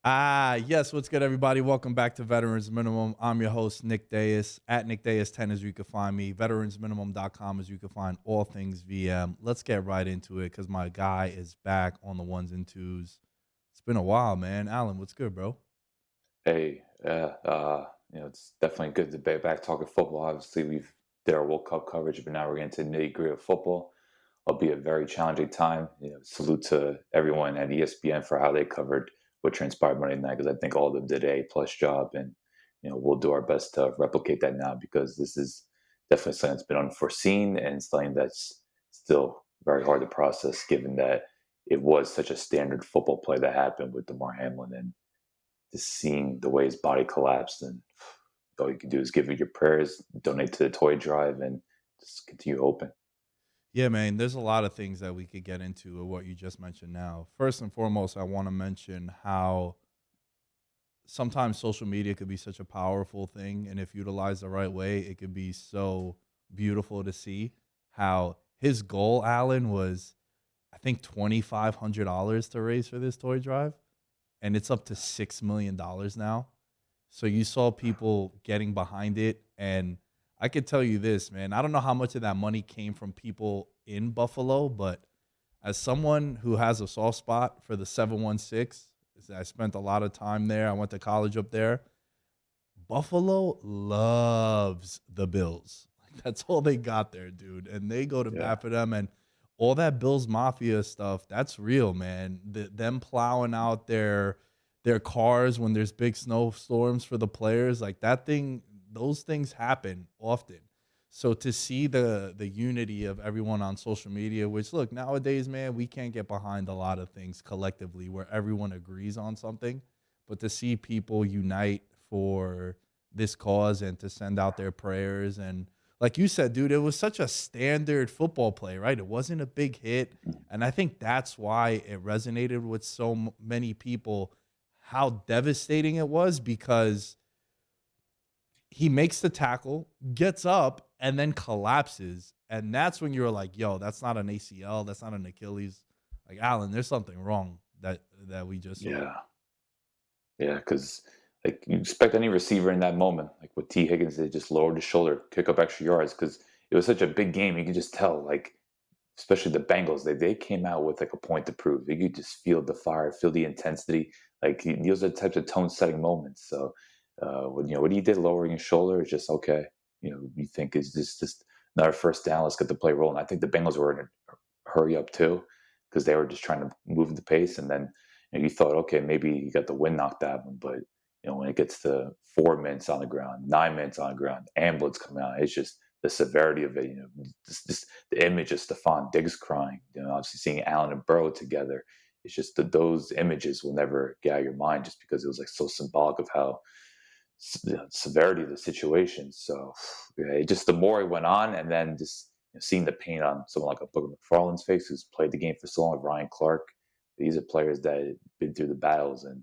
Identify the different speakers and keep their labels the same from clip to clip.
Speaker 1: Yes, what's good, everybody? Welcome back to Veterans Minimum. I'm your host, Nick Deus. At Nick Deus10 is where you can find me. Veteransminimum.com is where you can find all things VM. Let's get right into it because my guy is back on the ones and twos. It's been a while, man. Alan, what's good, bro?
Speaker 2: Hey, it's definitely good to be back talking football. Obviously, we've did our World Cup coverage, but now we're getting to the nitty-gritty of football. It'll be a very challenging time. Salute to everyone at ESPN for how they covered what transpired Monday night, because I think all of them did a plus job, and we'll do our best to replicate that now because this is definitely something that's been unforeseen and something that's still very hard to process, given that it was such a standard football play that happened with Damar Hamlin and just seeing the way his body collapsed, and all you can do is give it your prayers, donate to the toy drive, and just continue hoping.
Speaker 1: Yeah, man, there's a lot of things that we could get into of what you just mentioned now. First and foremost, I want to mention how sometimes social media could be such a powerful thing, and if utilized the right way it could be so beautiful to see how his goal, Allen, was I think $2,500 to raise for this toy drive, and it's up to $6 million now. So you saw people getting behind it, and I could tell you this, man, I don't know how much of that money came from people in Buffalo, but as someone who has a soft spot for the 716, I spent a lot of time there. I went to college up there. Buffalo loves the Bills. Like, that's all they got there, dude. And they go to
Speaker 2: Yeah,
Speaker 1: bat for them. And all that Bills Mafia stuff, that's real, man. Them plowing out their cars when there's big snowstorms for the players, like that thing, those things happen often. So to see the unity of everyone on social media, which look, nowadays, man, we can't get behind a lot of things collectively where everyone agrees on something, but to see people unite for this cause and to send out their prayers and like you said, dude, it was such a standard football play, right? It wasn't a big hit, and I think that's why it resonated with so many people how devastating it was because he makes the tackle, gets up, and then collapses. And that's when you're like, yo, that's not an ACL, that's not an Achilles. Like, Alan, there's something wrong that we just saw.
Speaker 2: yeah, yeah. Because like you expect any receiver in that moment, like what T Higgins did, just lowered his shoulder, kick up extra yards, because it was such a big game. You could just tell, like especially the Bengals, they came out with like a point to prove. You could just feel the fire, feel the intensity. Like those are the types of tone setting moments. So when what he did, lowering his shoulder, is just okay. You think is this just another first down? Let's get the play rolling. I think the Bengals were in a hurry up too because they were just trying to move the pace, and then you thought, okay, maybe he got the wind knocked out of him, but when it gets to 4 minutes on the ground, 9 minutes on the ground, ambulance coming out, it's just the severity of it. Just the image of Stephon Diggs crying. Obviously seeing Allen and Burrow together. It's just that those images will never get out of your mind, just because it was like so symbolic of how severity of the situation. So yeah, just the more it went on, and then just seeing the pain on someone like a Booker McFarland's face, who's played the game for so long, Ryan Clark. These are players that have been through the battles, and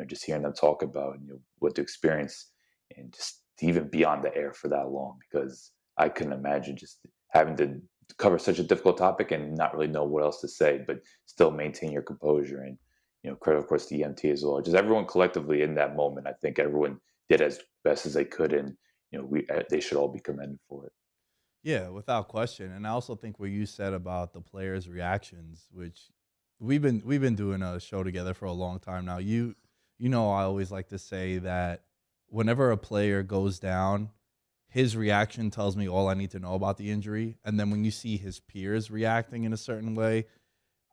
Speaker 2: just hearing them talk about what to experience, and just to even be on the air for that long, because I couldn't imagine just having to cover such a difficult topic and not really know what else to say, but still maintain your composure. And credit, of course, to EMT as well. Just everyone collectively in that moment. I think everyone did as best as they could, and they should all be commended for it.
Speaker 1: Yeah, without question. And I also think what you said about the players' reactions, which we've been doing a show together for a long time now. You know I always like to say that whenever a player goes down, his reaction tells me all I need to know about the injury. And then when you see his peers reacting in a certain way,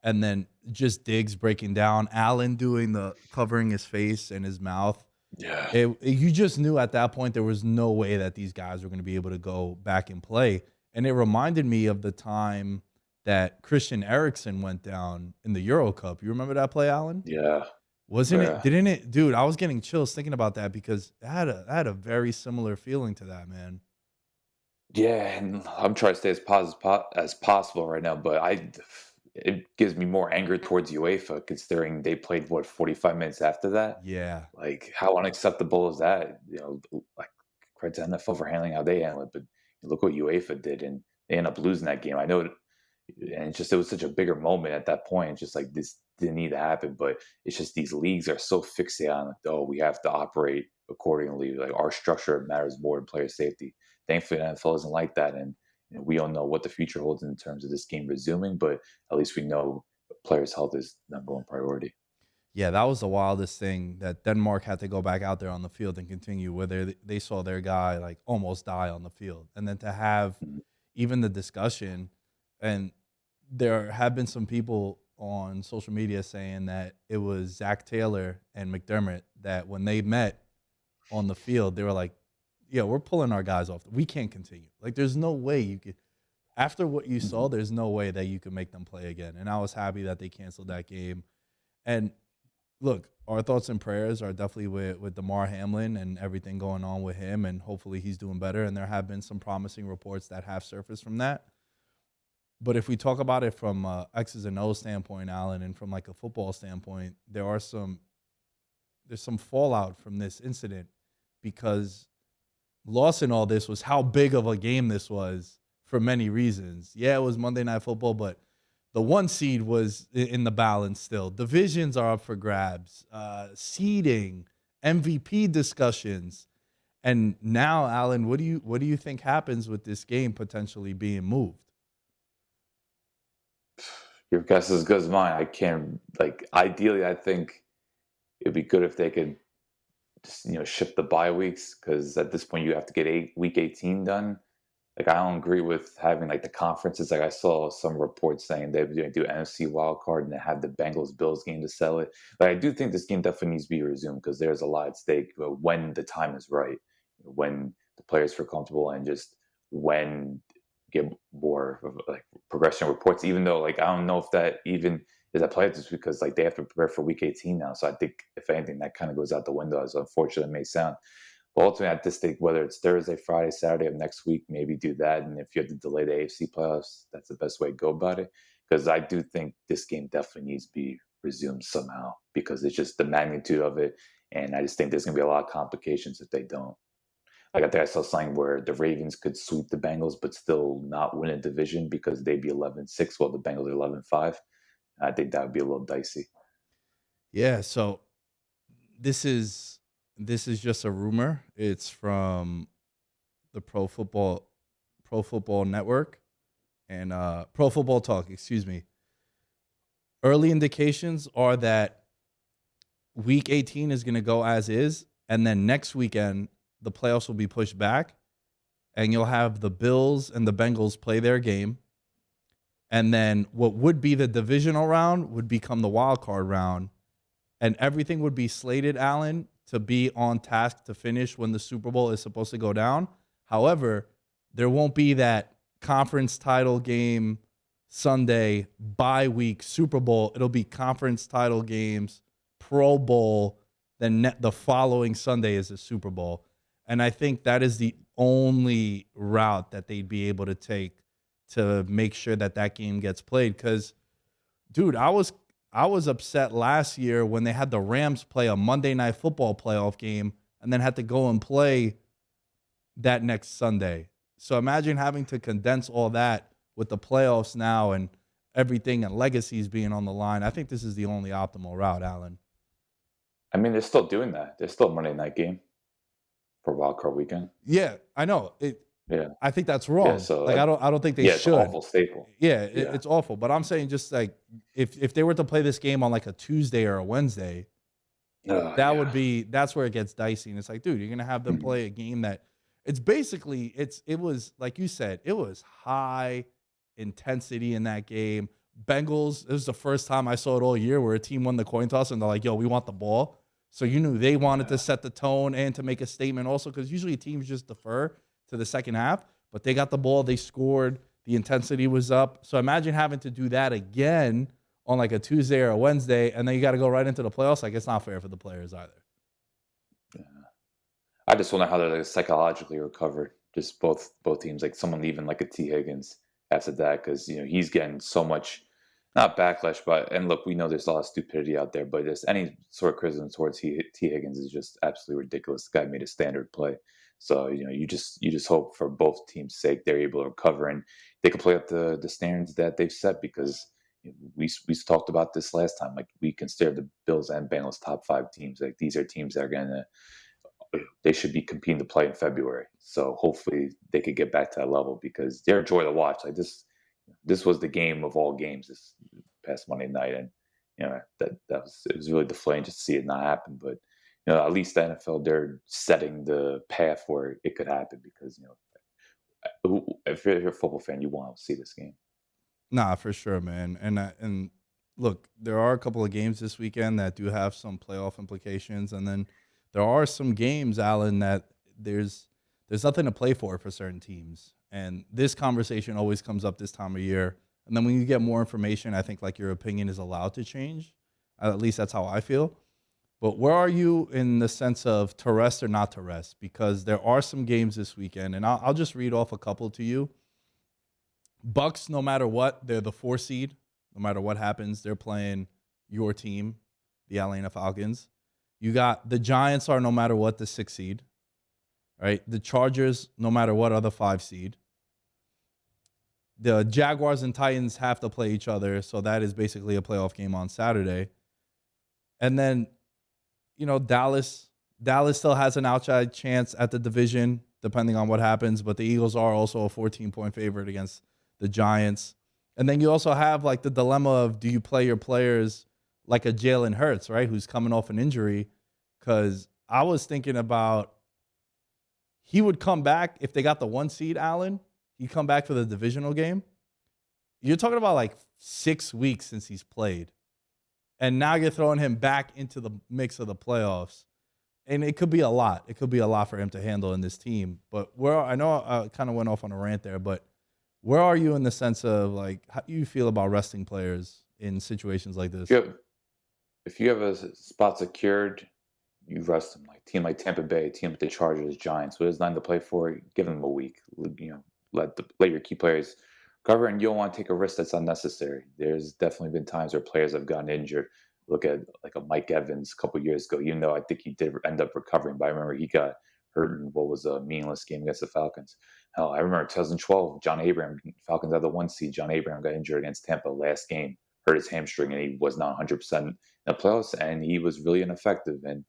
Speaker 1: and then just Diggs breaking down, Allen doing the covering his face and his mouth,
Speaker 2: Yeah,
Speaker 1: you just knew at that point there was no way that these guys were going to be able to go back and play. And it reminded me of the time that Christian Eriksen went down in the Euro Cup. You remember that play, Allen?
Speaker 2: yeah,
Speaker 1: Wasn't it?
Speaker 2: yeah,
Speaker 1: Didn't it, dude? I was getting chills thinking about that because it had a very similar feeling to that, man.
Speaker 2: yeah. And I'm trying to stay as positive as possible right now, but it gives me more anger towards UEFA, considering they played 45 minutes after that.
Speaker 1: Yeah,
Speaker 2: Like, how unacceptable is that? Like, credit to NFL for handling how they handle it, but look what UEFA did, and they end up losing that game. I know, and it was such a bigger moment at that point. It's just like this. didn't need to happen. But it's just these leagues are so fixated on, oh, we have to operate accordingly. Like our structure matters more than player safety. Thankfully, the NFL isn't like that, and we don't know what the future holds in terms of this game resuming. But at least we know players' health is number one priority.
Speaker 1: Yeah, that was the wildest thing that Denmark had to go back out there on the field and continue where they saw their guy like almost die on the field. And then to have
Speaker 2: Mhm.
Speaker 1: even the discussion, and there have been some people on social media saying that it was Zach Taylor and McDermott that when they met on the field, they were like, yeah, we're pulling our guys off. We can't continue. Like there's no way you could after what you saw,
Speaker 2: Mhm.
Speaker 1: there's no way that you could make them play again. And I was happy that they canceled that game. And look, our thoughts and prayers are definitely with Damar Hamlin and everything going on with him, and hopefully he's doing better. And there have been some promising reports that have surfaced from that. But if we talk about it from X's and O's standpoint, Alan, and from like a football standpoint, there's some fallout from this incident because loss in all this was how big of a game this was for many reasons. Yeah, it was Monday Night Football, but the one seed was in the balance still. Divisions are up for grabs, seeding, MVP discussions, and now, Alan, what do you think happens with this game potentially being moved?
Speaker 2: Your guess is as good as mine. I can't like ideally. I think it'd be good if they could just shift the bye weeks because at this point you have to get week 18 done. Like I don't agree with having like the conferences. Like I saw some reports saying they're going to do NFC wild card and then have the Bengals Bills game to sell it. But I do think this game definitely needs to be resumed because there's a lot at stake when the time is right, when the players feel comfortable, and just when get more of, like progression reports. Even though like I don't know if that even is a play just because like they have to prepare for week 18 now. So I think if anything that kind of goes out the window, as unfortunate it may sound. But ultimately, at this stage, whether it's Thursday, Friday, Saturday of next week, maybe do that. And if you have to delay the AFC playoffs, that's the best way to go about it. Because I do think this game definitely needs to be resumed somehow because it's just the magnitude of it. And I just think there's going to be a lot of complications if they don't. Like I think I saw something where the Ravens could sweep the Bengals but still not win a division because they'd be 11-6 while the Bengals are 11-5. I think that would be a little dicey.
Speaker 1: Yeah, so this is this is just a rumor. It's from the Pro Football Network and Pro Football Talk, excuse me. Early indications are that week 18 is going to go as is, and then next weekend the playoffs will be pushed back, and you'll have the Bills and the Bengals play their game, and then what would be the divisional round would become the wild card round, and everything would be slated, Allen, to be on task to finish when the Super Bowl is supposed to go down. However, there won't be that conference title game Sunday, bye week, Super Bowl. It'll be conference title games, Pro Bowl, then the following Sunday is the Super Bowl. And I think that is the only route that they'd be able to take to make sure that that game gets played. Because, dude, I was upset last year when they had the Rams play a Monday Night Football playoff game and then had to go and play that next Sunday. So imagine having to condense all that with the playoffs now and everything and legacies being on the line. I think this is the only optimal route, Alan.
Speaker 2: I mean, they're still doing that. There's still a Monday night game for Wild Card Weekend.
Speaker 1: Yeah, I know.
Speaker 2: Yeah.
Speaker 1: I think that's
Speaker 2: Yeah.
Speaker 1: wrong.
Speaker 2: So
Speaker 1: Like I don't think they
Speaker 2: yeah, it's
Speaker 1: should.
Speaker 2: awful staple.
Speaker 1: Yeah,
Speaker 2: Yeah.
Speaker 1: it's awful. But I'm saying just like if they were to play this game on like a Tuesday or a Wednesday,
Speaker 2: Oh
Speaker 1: that would
Speaker 2: yeah.
Speaker 1: be that's where it gets dicey. And it's like, dude, you're gonna have them
Speaker 2: Mhm.
Speaker 1: play a game that it's basically it was like you said, it was high intensity in that game. Bengals, this was the first time I saw it all year where a team won the coin toss and they're like, yo, we want the ball. So you knew they wanted to
Speaker 2: Yeah.
Speaker 1: set the tone and to make a statement also because usually teams just defer to the second half, but they got the ball, they scored, the intensity was up. So imagine having to do that again on like a Tuesday or a Wednesday, and then you got to go right into the playoffs. Like it's not fair for the players either.
Speaker 2: I just wonder how they're like, psychologically recovered. Just both teams, like someone even like a T Higgins after that, because he's getting so much, not backlash, but and look, we know there's a lot of stupidity out there, but just any sort of criticism towards T Higgins is just absolutely ridiculous. The guy made a standard play, so you just hope for both teams' sake they're able to recover and they can play up the standards that they've set because we talked about this last time. Like we consider the Bills and Bengals top 5 teams. Like these are teams that are gonna they should be competing to play in February. So hopefully they could get back to that level because they're a joy to watch. Like this was the game of all games this past Monday night, and that was it was really deflating just to see it not happen. But at least the NFL they're setting the path where it could happen because if you're a football fan, you want to see this game.
Speaker 1: Nah, for sure, man. And look, there are a couple of games this weekend that do have some playoff implications, and then there are some games, Alan, that there's nothing to play for certain teams. And this conversation always comes up this time of year. And then when you get more information, I think like your opinion is allowed to change. At least that's how I feel. But where are you in the sense of to rest or not to rest? Because there are some games this weekend, and I'll just read off a couple to you. Bucks, no matter what, they're the 4 seed. No matter what happens, they're playing your team, the Atlanta Falcons. You got the Giants are no matter what the 6 seed, right? The Chargers, no matter what, are the 5 seed. The Jaguars and Titans have to play each other, so that is basically a playoff game on Saturday. And then, Dallas still has an outside chance at the division, depending on what happens. But the Eagles are also a 14-point favorite against the Giants. And then you also have like the dilemma of do you play your players like a Jalen Hurts, right, who's coming off an injury? Because I was thinking about he would come back if they got the 1 seed, Allen. He'd come back for the divisional game. You're talking about like 6 weeks since he's played. And now you're throwing him back into the mix of the playoffs. And it could be a lot. It could be a lot for him to handle in this team. But I know I kind of went off on a rant there, but where are you in the sense of like how do you feel about resting players in situations like
Speaker 2: If
Speaker 1: this?
Speaker 2: you have if you have a spot secured, you rest them. Like team like Tampa Bay, team with the Chargers, Giants. What is nine to play for? Give them a week. Let your key players cover, and you don't want to take a risk that's unnecessary. There's definitely been times where players have gotten injured. Look at like a Mike Evans a couple years ago. Even though I think he did end up recovering, but I remember he got hurt in what was a meaningless game against the Falcons. Hell, I remember 2012, John Abraham, Falcons had the 1 seed. John Abraham got injured against Tampa last game, hurt his hamstring, and he was not 100% in the playoffs, and he was really ineffective. And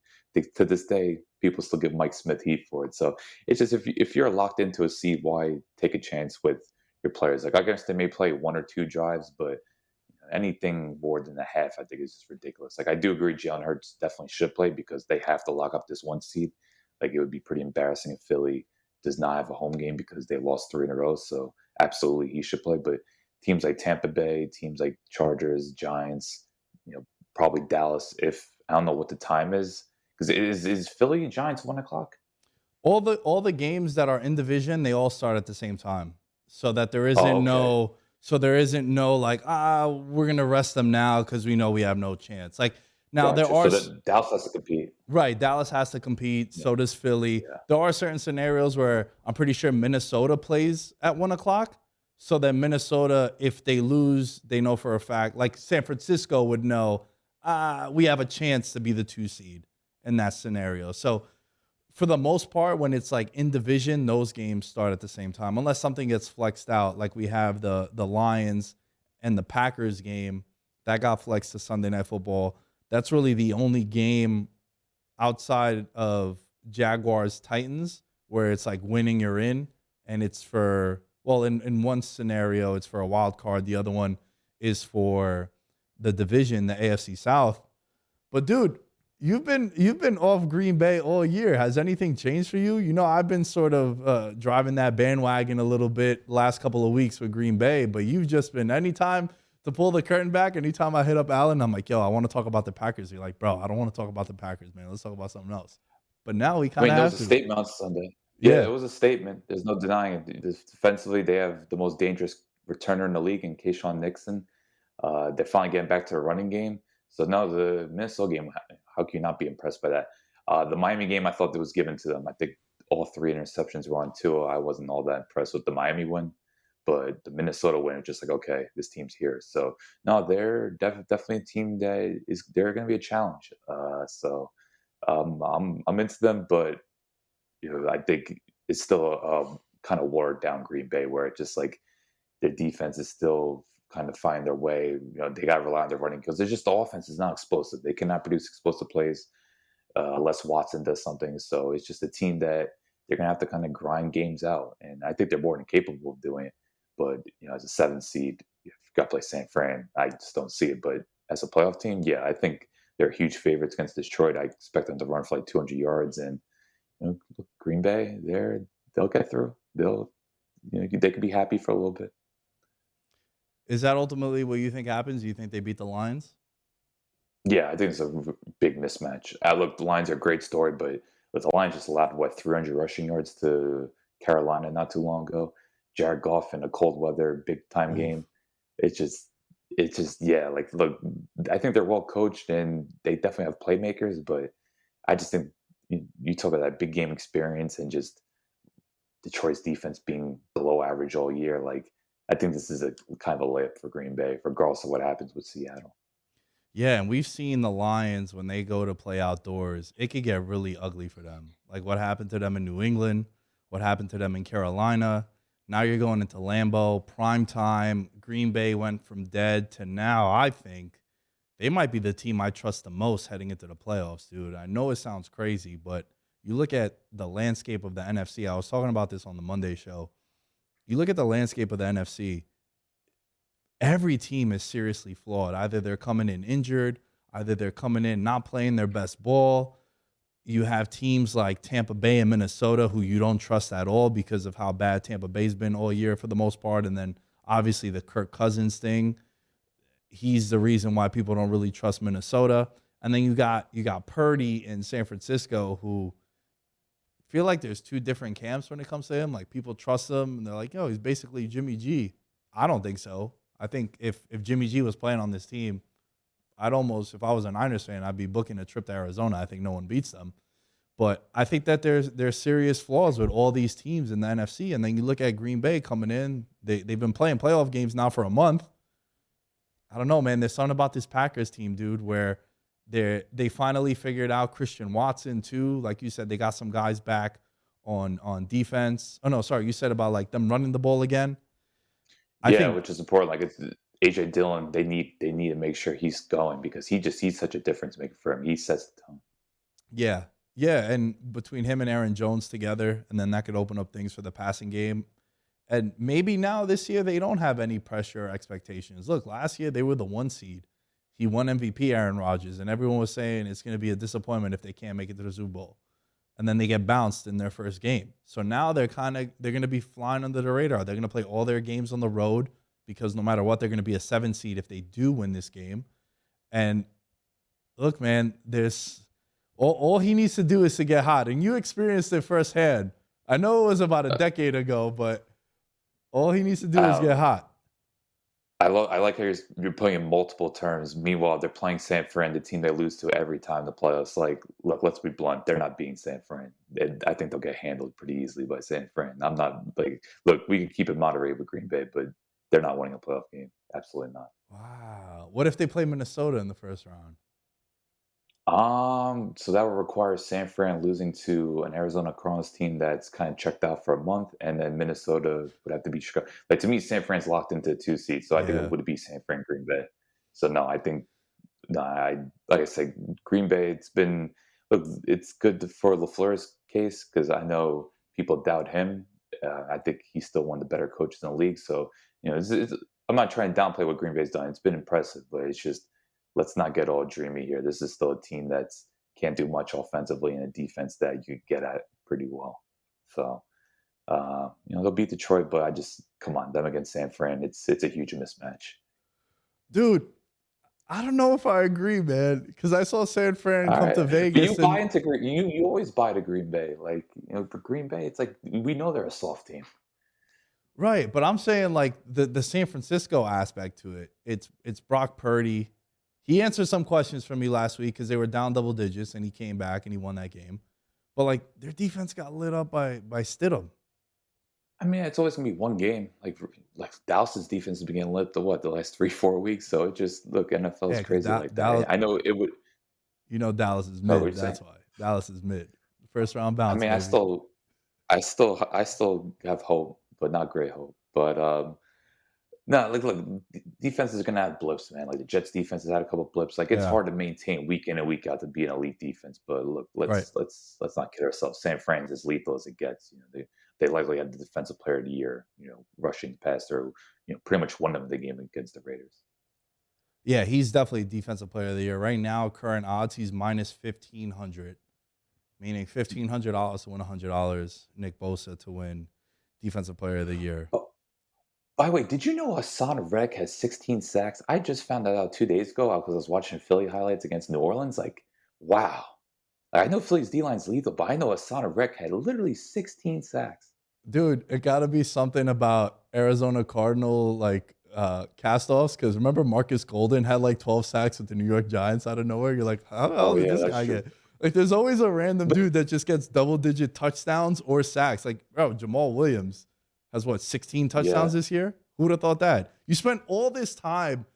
Speaker 2: to this day, people still give Mike Smith heat for it. So it's just if you're locked into a seed, why take a chance with your players? Like I guess they may play 1 or 2 drives, but anything more than a half, I think is just ridiculous. Like I do agree, Jalen Hurts definitely should play because they have to lock up this 1 seed. Like it would be pretty embarrassing if Philly does not have a home game because they lost 3 in a row. So absolutely he should play. But teams like Tampa Bay, teams like Chargers, Giants, probably Dallas. If I don't know what the time is, because is Philly Giants 1 o'clock?
Speaker 1: All the games that are in division, they all start at the same time. So that there
Speaker 2: Oh,
Speaker 1: isn't
Speaker 2: okay,
Speaker 1: no like we're gonna rest them now because we know we have no chance. Like now there
Speaker 2: gotcha.
Speaker 1: are
Speaker 2: So that Dallas has to compete.
Speaker 1: right, Dallas has to compete,
Speaker 2: Yeah,
Speaker 1: so does Philly.
Speaker 2: yeah,
Speaker 1: There are certain scenarios where I'm pretty sure Minnesota plays at 1 o'clock. So then Minnesota, if they lose, they know for a fact, like San Francisco would know, we have a chance to be the 2 seed in that scenario. So for the most part, when it's like in division, those games start at the same time, unless something gets flexed out. Like we have the Lions and the Packers game that got flexed to Sunday Night Football. That's really the only game outside of Jaguars Titans where it's like winning you're in, and it's for in one scenario it's for a wild card, the other one is for the division, the AFC South. But dude, you've been off Green Bay all year. Has anything changed for you? I've been sort of driving that bandwagon a little bit last couple of weeks with Green Bay, but you've just been anytime to pull the curtain back. Anytime I hit up Allen, I'm like, yo, I want to talk about the Packers. You're like, bro, I don't want to talk about the Packers, man. Let's talk about something else. But now we
Speaker 2: I
Speaker 1: kind
Speaker 2: mean,
Speaker 1: of
Speaker 2: there was
Speaker 1: have
Speaker 2: a
Speaker 1: to.
Speaker 2: statement on Sunday. Yeah, it
Speaker 1: Yeah.
Speaker 2: was a statement. There's no denying it. Defensively, they have the most dangerous returner in the league in Keyshawn Nixon. They're finally getting back to the running game. So now the Minnesota game, how can you not be impressed by that? The Miami game, I thought that was given to them. I think all 3 interceptions were on Tua. I wasn't all that impressed with the Miami win, but the Minnesota win, just like okay, this team's here. So no, they're definitely a team that is they're going to be a challenge. I'm into them, but I think it's still a kind of watered down Green Bay where it just like their defense is still kind of find their way. They got to rely on their running because there's just the offense is not explosive. They cannot produce explosive plays unless Watson does something. So it's just a team that they're gonna have to kind of grind games out, and I think they're more than capable of doing it. But as a 7 seed, if you got to play San Fran, I just don't see it. But as a playoff team, yeah, I think they're huge favorites against Detroit. I expect them to run for like 200 yards, and Green Bay, they'll get through. They could be happy for a little bit.
Speaker 1: Is that ultimately what you think happens? Do you think they beat the Lions?
Speaker 2: Yeah, I think it's a big mismatch. Look, the Lions are a great story, but the Lions just allowed, what, 300 rushing yards to Carolina not too long ago. Jared Goff in a cold weather, big time
Speaker 1: Oof.
Speaker 2: game. Yeah, like, look, I think they're well coached and they definitely have playmakers, but I just think you talk about that big game experience and just Detroit's defense being below average all year. Like, I think this is a kind of a layup for Green Bay, regardless of what happens with Seattle.
Speaker 1: Yeah, and we've seen the Lions when they go to play outdoors, it could get really ugly for them. Like what happened to them in New England, what happened to them in Carolina. Now you're going into Lambeau, prime time. Green Bay went from dead to now. I think they might be the team I trust the most heading into the playoffs, dude. I know it sounds crazy, but you look at the landscape of the NFC. I was talking about this on the Monday show. You look at the landscape of the NFC, every team is seriously flawed. Either they're coming in injured, either they're coming in not playing their best ball. You have teams like Tampa Bay and Minnesota who you don't trust at all because of how bad Tampa Bay's been all year for the most part. And then obviously the Kirk Cousins thing. He's the reason why people don't really trust Minnesota. And then you got Purdy in San Francisco who feel like there's two different camps when it comes to him. Like people trust him and they're like, yo, he's basically Jimmy G. I don't think so. I think if Jimmy G was playing on this team, I'd almost, if I was a Niners fan, I'd be booking a trip to Arizona. I think no one beats them. But I think that there's serious flaws with all these teams in the NFC. And then you look at Green Bay coming in. They've been playing playoff games now for a month. I don't know, man. There's something about this Packers team, dude, where they finally figured out Christian Watson too. Like you said, they got some guys back on defense. Oh no, sorry, you said about like them running the ball again. I
Speaker 2: Yeah,
Speaker 1: think
Speaker 2: which is important. Like it's AJ Dillon, they need to make sure he's going because he's such a difference maker for him. He sets the tone.
Speaker 1: yeah. Yeah, and between him and Aaron Jones together, and then that could open up things for the passing game. And maybe now this year they don't have any pressure or expectations. Look, last year they were the 1 seed. He won MVP, Aaron Rodgers, and everyone was saying it's going to be a disappointment if they can't make it to the Super Bowl. And then they get bounced in their first game. So now they're going to be flying under the radar. They're going to play all their games on the road because no matter what, they're going to be a 7 seed if they do win this game. And look, man, there's all he needs to do is to get hot. And you experienced it firsthand. I know it was about a
Speaker 2: Uh,
Speaker 1: decade ago, but all he needs to do is get
Speaker 2: um,
Speaker 1: hot.
Speaker 2: I like how you're putting in multiple terms. Meanwhile, they're playing San Fran, the team they lose to every time in the playoffs. Like, look, let's be blunt, they're not beating San Fran. I think they'll get handled pretty easily by San Fran. I'm not like, look, we can keep it moderated with Green Bay, but they're not winning a playoff game. Absolutely not.
Speaker 1: Wow. What if they play Minnesota in the first round?
Speaker 2: So that would require San Fran losing to an Arizona Cardinals team that's kind of checked out for a month, and then Minnesota would have to be Chicago. Like to me, San Fran's locked into 2 seats, so I think it
Speaker 1: Yeah.
Speaker 2: would be San Fran Green Bay. So no, I think no, like I said, Green Bay. It's been look, it's good for Lafleur's case because I know people doubt him. I think he's still one of the better coaches in the league. So I'm not trying to downplay what Green Bay's done. It's been impressive, but it's just let's not get all dreamy here. This is still a team that's can't do much offensively and a defense that you get at pretty well. So they'll beat Detroit, but I just come on them against San Fran. It's a huge mismatch.
Speaker 1: Dude, I don't know if I agree, man, because I saw San Fran
Speaker 2: All
Speaker 1: come
Speaker 2: right,
Speaker 1: to
Speaker 2: but you
Speaker 1: Vegas
Speaker 2: buy
Speaker 1: and
Speaker 2: into Green. You always buy to Green Bay. Like for Green Bay, it's like we know they're a soft team.
Speaker 1: right, but I'm saying like the San Francisco aspect to it. It's Brock Purdy. He answered some questions for me last week because they were down double digits and he came back and he won that game. But like their defense got lit up by Stidham.
Speaker 2: I mean, it's always gonna be one game. Like Dallas's defense has been getting lit the last 3 4 weeks. So it just look NFL
Speaker 1: Yeah,
Speaker 2: is
Speaker 1: because
Speaker 2: crazy like that.
Speaker 1: Dallas,
Speaker 2: I know it would.
Speaker 1: Dallas is
Speaker 2: Oh, what are
Speaker 1: mid.
Speaker 2: you saying?
Speaker 1: That's why Dallas is mid. First round
Speaker 2: I
Speaker 1: bounce,
Speaker 2: mean,
Speaker 1: baby.
Speaker 2: I still have hope, but not great hope. But No, like, look, defenses are gonna have blips, man. Like the Jets defense has had a couple blips. Like it's
Speaker 1: Yeah,
Speaker 2: hard to maintain week in and week out to be an elite defense. But look,
Speaker 1: right.
Speaker 2: let's not kid ourselves. San Fran's as lethal as it gets. You know, they likely had the defensive player of the year. You know, rushing past or pretty much won them the game against the Raiders.
Speaker 1: Yeah, he's definitely defensive player of the year. Right now, current odds, he's minus 1,500, meaning $1,500 to win $100. Nick Bosa to win defensive player of the year.
Speaker 2: Oh, by the way, did you know Hassan Reddick has 16 sacks? I just found that out 2 days ago because I was watching Philly highlights against New Orleans. Like, wow. I know Philly's D line's lethal, but I know Hassan Reddick had literally 16 sacks.
Speaker 1: Dude, it gotta be something about Arizona Cardinal, like, cast-offs, because remember Marcus Golden had, like, 12 sacks with the New York Giants out of nowhere? You're like, "How the hell
Speaker 2: Oh
Speaker 1: did
Speaker 2: yeah,
Speaker 1: this
Speaker 2: that's
Speaker 1: guy
Speaker 2: true.
Speaker 1: get" like, there's always a random
Speaker 2: But
Speaker 1: dude that just gets double-digit touchdowns or sacks. Like, bro, Jamal Williams has, what, 16 touchdowns
Speaker 2: yeah,
Speaker 1: this year? Who would have thought that? You spent all this time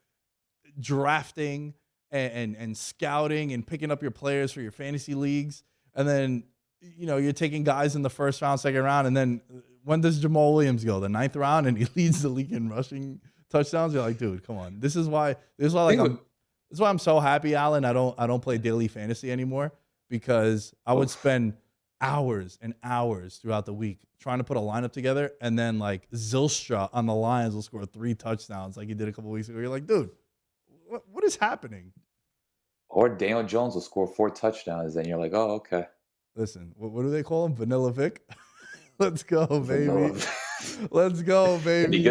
Speaker 1: drafting and scouting and picking up your players for your fantasy leagues, and then you're taking guys in the first round, second round, and then when does Jamal Williams go? The ninth round, and he leads the league in rushing touchdowns. You're like, dude, come on. This is why like
Speaker 2: think
Speaker 1: I'm
Speaker 2: of,
Speaker 1: this is why I'm so happy, Alan. I don't play daily fantasy anymore because I would
Speaker 2: oof.
Speaker 1: spend hours and hours throughout the week trying to put a lineup together, and then like Zilstra on the Lions will score 3 touchdowns like he did a couple weeks ago. You're like, dude, what is happening?
Speaker 2: Or Daniel Jones will score 4 touchdowns, and you're like, oh, okay.
Speaker 1: Listen, what do they call him? Vanilla Vic? Let's go,
Speaker 2: Vanilla.
Speaker 1: baby. Let's go, baby.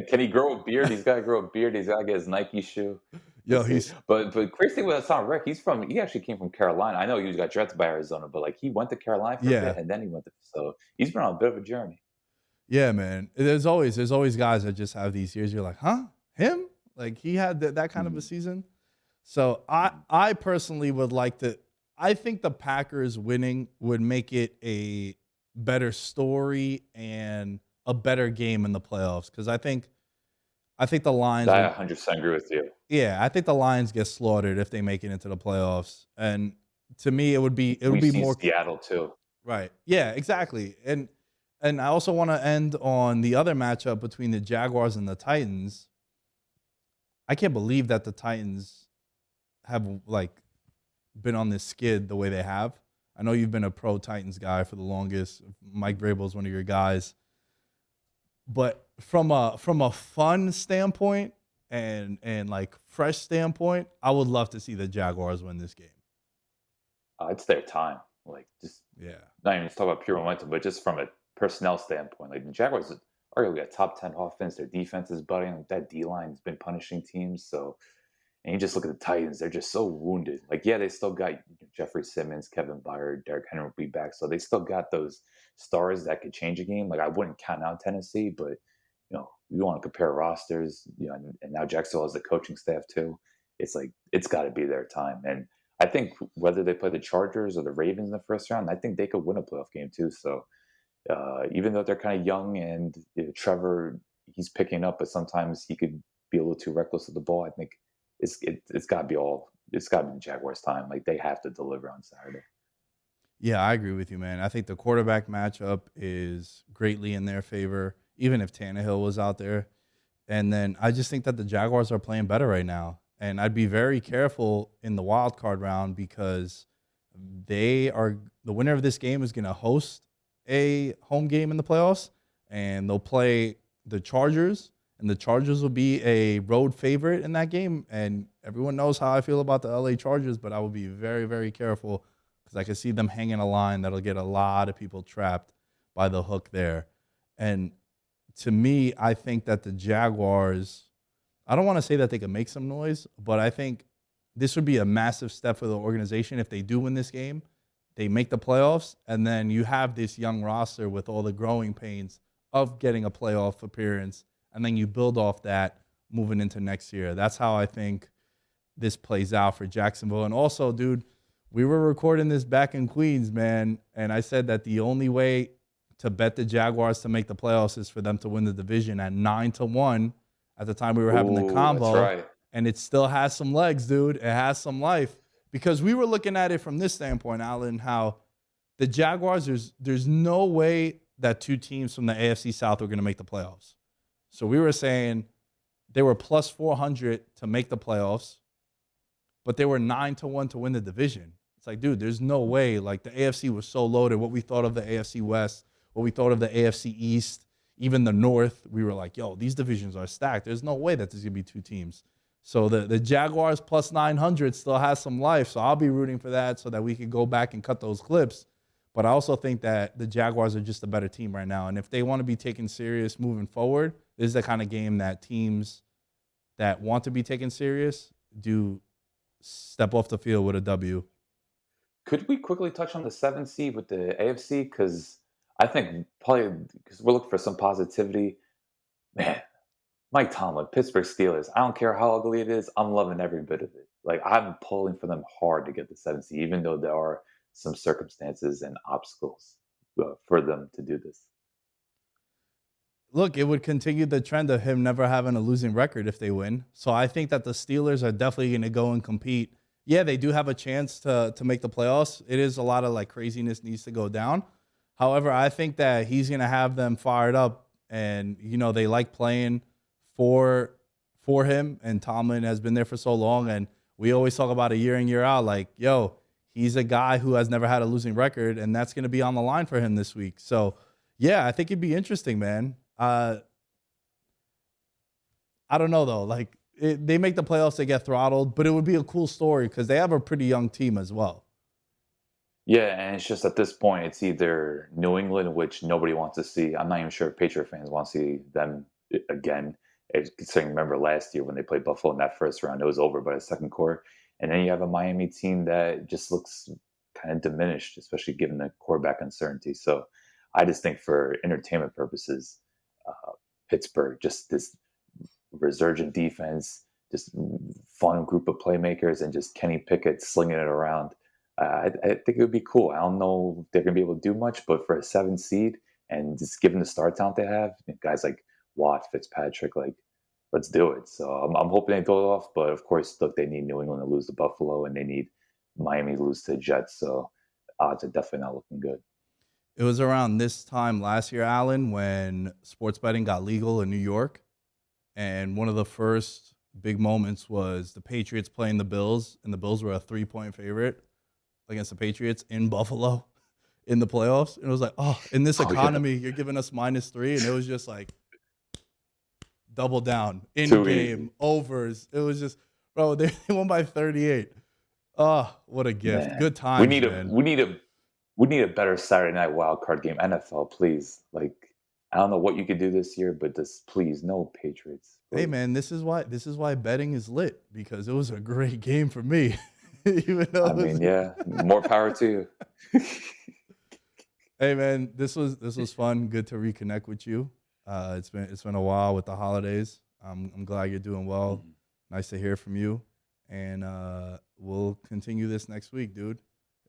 Speaker 2: Can he grow a beard? He's got to grow a beard. He's got to get his Nike shoe. We'll
Speaker 1: Yo,
Speaker 2: see.
Speaker 1: he's
Speaker 2: But crazy thing with Hassan Reddick, he actually came from Carolina. I know he got drafted by Arizona, but like he went to Carolina for a bit,
Speaker 1: yeah,
Speaker 2: and then he went to so he's been on a bit of a journey.
Speaker 1: yeah, man. There's always guys that just have these years. You're like, huh? Him? Like he had that kind of a
Speaker 2: Mhm,
Speaker 1: season. So I
Speaker 2: mhm.
Speaker 1: I personally would like to. I think the Packers winning would make it a better story and a better game in the playoffs because I think the Lions
Speaker 2: I
Speaker 1: would.
Speaker 2: 100% agree with you.
Speaker 1: Yeah, I think the Lions get slaughtered if they make it into the playoffs, and to me, it would
Speaker 2: We've
Speaker 1: be
Speaker 2: seen
Speaker 1: more
Speaker 2: Seattle too.
Speaker 1: right. Yeah, exactly, and I also want to end on the other matchup between the Jaguars and the Titans. I can't believe that the Titans have like been on this skid the way they have. I know you've been a pro Titans guy for the longest. Mike Vrabel's one of your guys, but from a fun standpoint and like fresh standpoint, I would love to see the Jaguars win this game.
Speaker 2: It's their time. Like just
Speaker 1: Yeah.
Speaker 2: not even just talk about pure momentum, but just from a personnel standpoint, like the Jaguars are arguably a top 10 offense. Their defense is budding. Like that D line has been punishing teams. So, and you just look at the Titans; they're just so wounded. Like, yeah, they still got Jeffrey Simmons, Kevin Byard, Derrick Henry will be back, so they still got those stars that could change a game. Like, I wouldn't count out Tennessee, but you want to compare rosters, and now Jacksonville has the coaching staff too. It's like it's got to be their time, and I think whether they play the Chargers or the Ravens in the first round, I think they could win a playoff game too. So even though they're kind of young and Trevor, he's picking up, but sometimes he could be a little too reckless with the ball. I think it's got to be it's got to be the Jaguars' time. Like they have to deliver on Saturday.
Speaker 1: Yeah, I agree with you, man. I think the quarterback matchup is greatly in their favor, even if Tannehill was out there. And then I just think that the Jaguars are playing better right now. And I'd be very careful in the wild card round because the winner of this game is going to host a home game in the playoffs, and they'll play the Chargers, and the Chargers will be a road favorite in that game. And everyone knows how I feel about the LA Chargers, but I will be very, very careful because I can see them hanging a line that'll get a lot of people trapped by the hook there. And to me, I think that the Jaguars, I don't want to say that they can make some noise, but I think this would be a massive step for the organization if they do win this game. They make the playoffs, and then you have this young roster with all the growing pains of getting a playoff appearance, and then you build off that moving into next year. That's how I think this plays out for Jacksonville. And also, dude, we were recording this back in Queens, man, and I said that the only way to bet the Jaguars to make the playoffs is for them to win the division at 9-1 at the time we were having the
Speaker 2: Oh, that's
Speaker 1: combo.
Speaker 2: right.
Speaker 1: And it still has some legs, dude. It has some life. Because we were looking at it from this standpoint, Alan, how the Jaguars, there's no way that two teams from the AFC South are going to make the playoffs. So we were saying They were plus 400 to make the playoffs, but they were 9-1 to win the division. It's like, dude, there's no way. Like the AFC was so loaded. What we thought of the AFC West, what we thought of the AFC East, even the North, we were like, yo, these divisions are stacked. There's no way that there's gonna be two teams. So the Jaguars plus 900 still has some life. So I'll be rooting for that so that we can go back and cut those clips. But I also think that the Jaguars are just a better team right now. And if they want to be taken serious moving forward, this is the kind of game that teams that want to be taken serious do step off the field with a W.
Speaker 2: Could we quickly touch on the 7th seed with the AFC? Because I think probably because we're looking for some positivity. Man, Mike Tomlin, Pittsburgh Steelers. I don't care how ugly it is. I'm loving every bit of it. Like I'm pulling for them hard to get the 7th seed, even though there are some circumstances and obstacles for them to do this.
Speaker 1: Look, it would continue the trend of him never having a losing record if they win. So I think that the Steelers are definitely going to go and compete. Yeah, they do have a chance to make the playoffs. It is a lot of like craziness needs to go down. However, I think that he's going to have them fired up, and they like playing for him. And Tomlin has been there for so long, and we always talk about a year in year out. Like, yo, he's a guy who has never had a losing record, and that's going to be on the line for him this week. So yeah, I think it'd be interesting, man. I don't know though. Like they make the playoffs, they get throttled, but it would be a cool story because they have a pretty young team as well.
Speaker 2: Yeah, and it's just at this point, it's either New England, which nobody wants to see. I'm not even sure if Patriot fans want to see them again. Considering, remember last year when they played Buffalo in that first round, it was over by the second quarter. And then you have a Miami team that just looks kind of diminished, especially given the quarterback uncertainty. So I just think for entertainment purposes, Pittsburgh, just this resurgent defense, just fun group of playmakers, and just Kenny Pickett slinging it around. I think it would be cool. I don't know if they're going to be able to do much, but for a 7th seed and just given the star talent they have, guys like Watt, Fitzpatrick, like let's do it. So I'm hoping they go it off. But of course, look, they need New England to lose to Buffalo, and they need Miami to lose to the Jets. So odds are definitely not looking good.
Speaker 1: It was around this time last year, Alan, when sports betting got legal in New York. And one of the first big moments was the Patriots playing the Bills, and the Bills were a 3-point favorite against the Patriots in Buffalo in the playoffs. And it was like, oh, in this
Speaker 2: Oh yeah,
Speaker 1: economy, you're giving us -3. And it was just like double down, in
Speaker 2: too easy,
Speaker 1: game, overs. It was just, bro, they won by 38. Oh, what a gift.
Speaker 2: man.
Speaker 1: Good times, man.
Speaker 2: We need a better Saturday night wild card game. NFL, please. Like, I don't know what you could do this year, but just please, no Patriots,
Speaker 1: Hey
Speaker 2: please.
Speaker 1: man, this is why betting is lit because it was a great game for me. Even though
Speaker 2: I
Speaker 1: it was
Speaker 2: mean, yeah, more power to you.
Speaker 1: Hey man, this was fun. Good to reconnect with you. It's been a while with the holidays. I'm glad you're doing well.
Speaker 2: Mhm.
Speaker 1: Nice to hear from you. And we'll continue this next week, dude.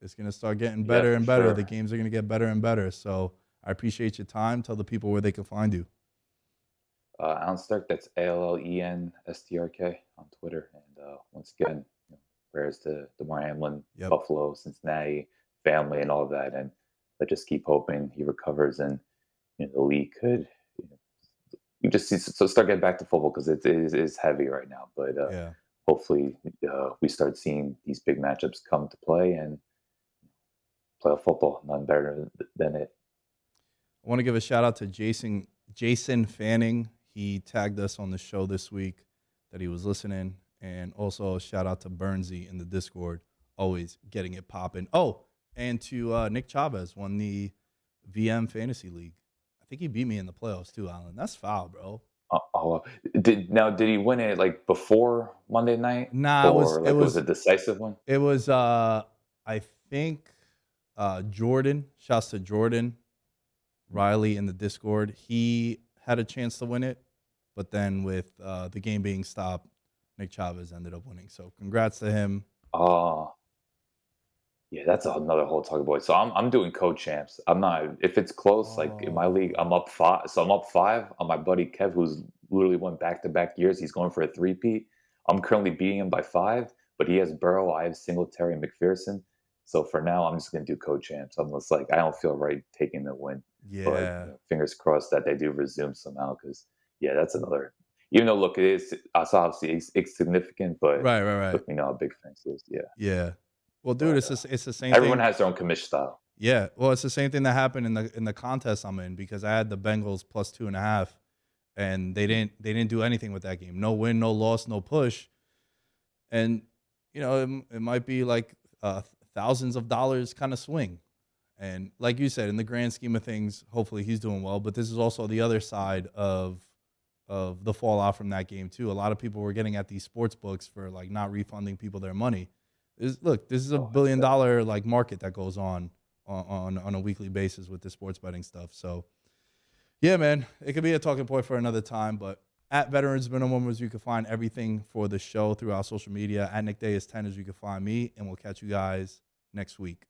Speaker 1: It's gonna start getting
Speaker 2: Yeah,
Speaker 1: better
Speaker 2: for
Speaker 1: and better. The
Speaker 2: sure.
Speaker 1: games are gonna get better and better. So I appreciate your time. Tell the people where they can find you.
Speaker 2: Alan Stark, that's ALLENSTRK on Twitter. And once again, prayers to Damar Hamlin,
Speaker 1: Yep.
Speaker 2: Buffalo, Cincinnati, family, and all of that. And let's just keep hoping he recovers and the league could. You know, you just see, so start getting back to football because it is heavy right now. But
Speaker 1: Yeah.
Speaker 2: hopefully, we start seeing these big matchups come to play and playoff football. None better than it.
Speaker 1: I want to give a shout out to Jason Fanning. He tagged us on the show this week that he was listening. And also a shout out to Bernsey in the Discord, always getting it popping. Oh, and to Nick Chavez, won the VM Fantasy League. I think he beat me in the playoffs too, Alan. That's foul, bro.
Speaker 2: Did he win it like before Monday night,
Speaker 1: Nah, it was
Speaker 2: or
Speaker 1: it
Speaker 2: like it was a
Speaker 1: was
Speaker 2: decisive one?
Speaker 1: it was I think Jordan. Shouts to Jordan Riley in the Discord. He had a chance to win it, but then with the game being stopped, Nick Chavez ended up winning. So congrats to him.
Speaker 2: Oh, yeah, that's another whole talk about. So I'm doing co-champs. I'm not if it's close. Like in my league, I'm
Speaker 1: Oh,
Speaker 2: up five. So I'm up five on my buddy Kev, who's literally won back-to-back years. He's going for a three-peat. I'm currently beating him by five, but he has Burrow. I have Singletary and McPherson. So for now, I'm just gonna do co-champs. I'm just like I don't feel right taking the win, but
Speaker 1: yeah.
Speaker 2: fingers crossed that they do resume somehow. Because yeah, that's another. Even though, look, it is obviously insignificant, but
Speaker 1: Right, right, right.
Speaker 2: look, how big France is. Yeah,
Speaker 1: Yeah. Well, dude,
Speaker 2: but
Speaker 1: it's the same
Speaker 2: everyone
Speaker 1: thing.
Speaker 2: has their own commish style.
Speaker 1: Yeah. Well, it's the same thing that happened in the contest I'm in because I had the Bengals plus 2.5, and
Speaker 2: Mhm.
Speaker 1: they didn't do anything with that game. No win, no loss, no push. And it might be like thousands of dollars kind of swing. And like you said, in the grand scheme of things, hopefully he's doing well. But this is also the other side of the fallout from that game too. A lot of people were getting at these sports books for like not refunding people their money. Look, this is a
Speaker 2: Oh,
Speaker 1: billion
Speaker 2: yeah.
Speaker 1: dollar like market that goes on a weekly basis with the sports betting stuff. So yeah, man, it could be a talking point for another time. But at Veterans Minimum is you can find everything for the show through our social media. At Nick Day is 10 as you can find me, and we'll catch you guys next week.